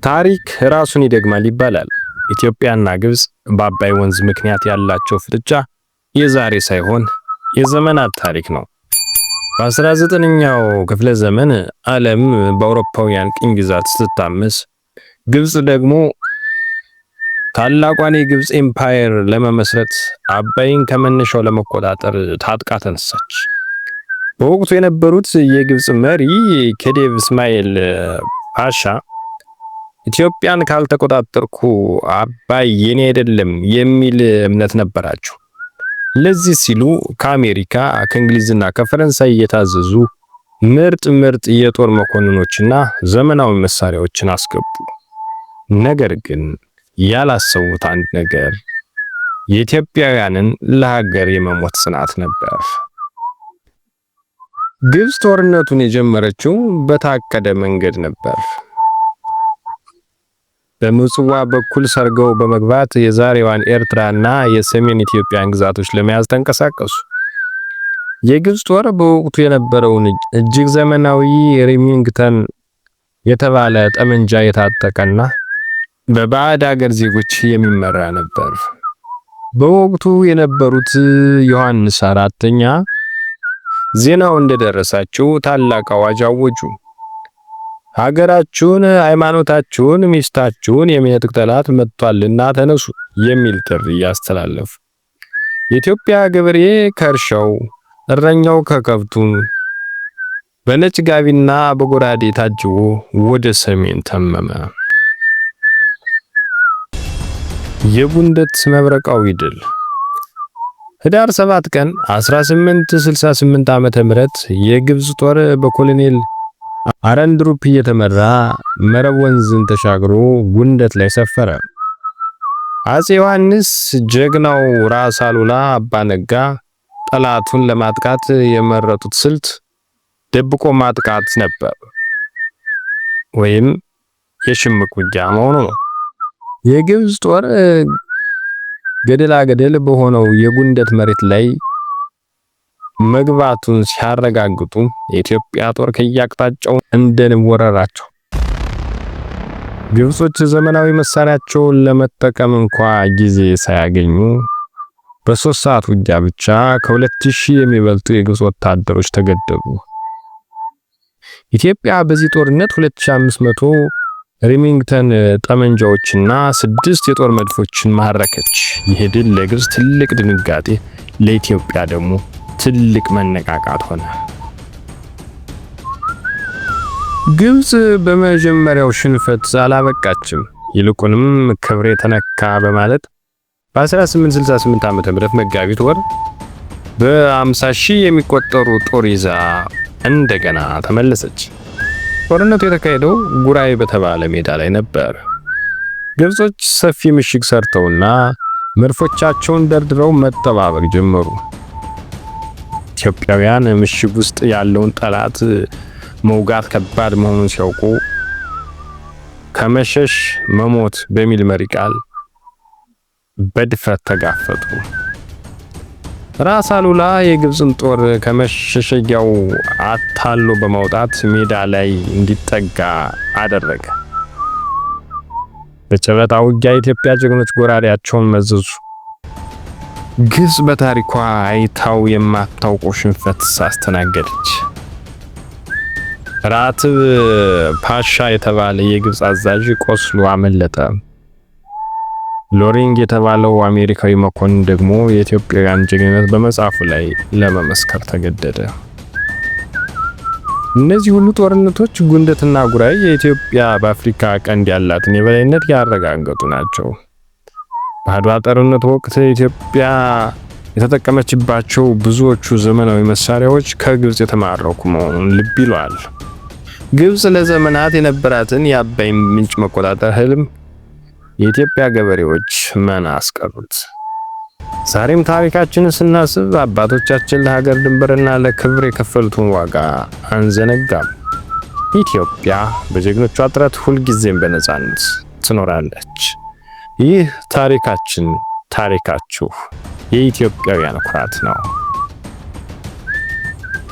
ታሪክ ራሱን ይደግማል ይባላል። ኢትዮጵያና ግብጽ በአባይ ወንዝ ምክንያት ያላቸው ፍጥጫ የዛሬ ሳይሆን የዘመናት ታሪክ ነው። በ19ኛው ክፍለ ዘመን ዓለም በአውሮፓውያን ቅኝ ግዛት ስትታመስ፣ ግብጽ ደግሞ ታላቋን የግብጽ ኤምፓየር ለመመስረት አባይን ከመነሻው ለመቆጣጠር ታጥቃ ተነሳች። በወቅቱ የነበሩት የግብጽ መሪ ከዴቭ እስማኤል ፓሻ ኢትዮጵያን ካልተቆጣጠርኩ አባይ የኔ አይደለም የሚል እምነት ነበራቸው። ለዚህ ሲሉ ከአሜሪካ ከእንግሊዝና ከፈረንሳይ እየታዘዙ ምርጥ የጦር መኮንኖችና ዘመናዊ መሳሪያዎችን አስገቡ። ነገር ግን ያላሰቡት አንድ ነገር የኢትዮጵያውያንን ለሀገር የመሞት ጽናት ነበር። ግብጽ ጦርነቱን የጀመረችው በታቀደ መንገድ ነበር። በምጽዋ በኩል ሰርገው በመግባት የዛሬዋን ኤርትራና የሰሜን ኢትዮጵያን ግዛቶች ለመያዝ ተንቀሳቀሱ። የግብጽ ጦር በወቅቱ የነበረውን እጅግ ዘመናዊ ሪሚንግተን የተባለ ጠመንጃ የታጠቀና በባዕድ ሀገር ዜጎች የሚመራ ነበር። በወቅቱ የነበሩት ዮሐንስ አራተኛ ዜናው እንደደረሳቸው ታላቅ አዋጅ አወጁ። ሀገራችሁን፣ ሃይማኖታችሁን፣ ሚስታችሁን የሚነጥቅ ጠላት መጥቷልና ተነሱ የሚል ጥሪ ያስተላለፉ። የኢትዮጵያ ገበሬ ከእርሻው፣ እረኛው ከከብቱ በነጭ ጋቢና በጎራዴ ታጅቦ ወደ ሰሜን ተመመ። የቡንደት መብረቃዊ ድል ህዳር 7 ቀን 1868 ዓመተ ምህረት የግብጽ ጦር በኮሎኔል አረንድሩፕ እየተመራ መረብ ወንዝን ተሻግሮ ጉንደት ላይ ሰፈረ። አፄ ዮሐንስ ጀግናው ራስ አሉላ አባ ነጋ ጠላቱን ለማጥቃት የመረጡት ስልት ደብቆ ማጥቃት ነበር፣ ወይም የሽምቅ ውጊያ መሆኑ ነው። የግብጽ ጦር ገደላ ገደል በሆነው የጉንደት መሬት ላይ መግባቱን ሲያረጋግጡ የኢትዮጵያ ጦር ከያቅጣጫው እንደወረራቸው። ግብጾች ዘመናዊ መሳሪያቸውን ለመጠቀም እንኳን ጊዜ ሳያገኙ በ3 ሰዓት ውጊያ ብቻ ከ2000 የሚበልጡ የግብጽ ወታደሮች ተገደሉ። ኢትዮጵያ በዚህ ጦርነት 2500 ሪሚንግተን ጠመንጃዎችና 6 የጦር መድፎችን ማረከች። ይህ ድል ለግብጽ ትልቅ ድንጋጤ፣ ለኢትዮጵያ ደግሞ ትልቅ መነቃቃት ሆነ። ግብጽ በመጀመሪያው ሽንፈት አላበቃችም። ይልቁንም ክብሬ ተነካ በማለት በ1868 ዓ.ም መጋቢት ወር በ50,000 የሚቆጠሩ ጦር ይዛ እንደገና ተመለሰች። ጦርነቱ የተካሄደው ጉራይ በተባለ ሜዳ ላይ ነበር። ግብጾች ሰፊ ምሽግ ሰርተውና መድፎቻቸውን ደርድረው መጠባበቅ ጀመሩ። ኢትዮጵያውያን ምሽግ ውስጥ ያለውን ጠላት መውጋት ከባድ መሆኑን ሲያውቁ ከመሸሽ መሞት በሚል መሪ ቃል በድፍረት ተጋፈጡ። ራስ አሉላ የግብጽን ጦር ከመሸሸጊያው አታሎ በማውጣት ሜዳ ላይ እንዲጠጋ አደረገ። በጨበጣ ውጊያ የኢትዮጵያ ጀግኖች ጎራዴያቸውን መዘዙ። ግብጽ በታሪኳ አይታው የማታውቀው ሽንፈት አስተናገደች። ራትብ ፓሻ የተባለ የግብጽ አዛዥ ቆስሎ አመለጠ። ሎሪንግ የተባለው አሜሪካዊ መኮንን ደግሞ የኢትዮጵያውያን ጀግንነት በመጽሐፉ ላይ ለመመስከር ተገደደ። እነዚህ ሁሉ ጦርነቶች ጉንደትና ጉራይ የኢትዮጵያ በአፍሪካ ቀንድ ያላትን የበላይነት ያረጋገጡ ናቸው። በአድዋ ጦርነት ወቅት ኢትዮጵያ የተጠቀመችባቸው ብዙዎቹ ዘመናዊ መሳሪያዎች ከግብጽ የተማረኩ መሆኑን ልብ ይሏል። ግብጽ ለዘመናት የነበራትን የአባይ ምንጭ መቆጣጠር ህልም የኢትዮጵያ ገበሬዎች መና አስቀሩት። ዛሬም ታሪካችንን ስናስብ አባቶቻችን ለሀገር ድንበርና ለክብር የከፈሉትን ዋጋ አንዘነጋም። ኢትዮጵያ በጀግኖቿ ጥረት ሁልጊዜም በነጻነት ትኖራለች። ይህ ታሪካችን፣ ታሪካችሁ የኢትዮጵያውያን ኩራት ነው።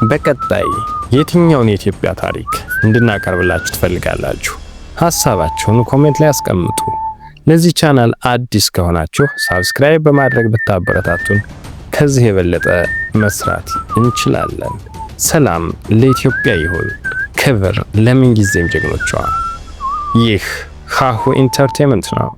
በቀጣይ የትኛውን የኢትዮጵያ ታሪክ እንድናቀርብላችሁ ትፈልጋላችሁ? ሐሳባችሁን ኮሜንት ላይ አስቀምጡ። ለዚህ ቻናል አዲስ ከሆናችሁ ሳብስክራይብ በማድረግ ብታበረታቱን ከዚህ የበለጠ መስራት እንችላለን። ሰላም ለኢትዮጵያ ይሁን። ክብር ለምንጊዜም ጀግኖቿ። ይህ ሃሁ ኢንተርቴይንመንት ነው።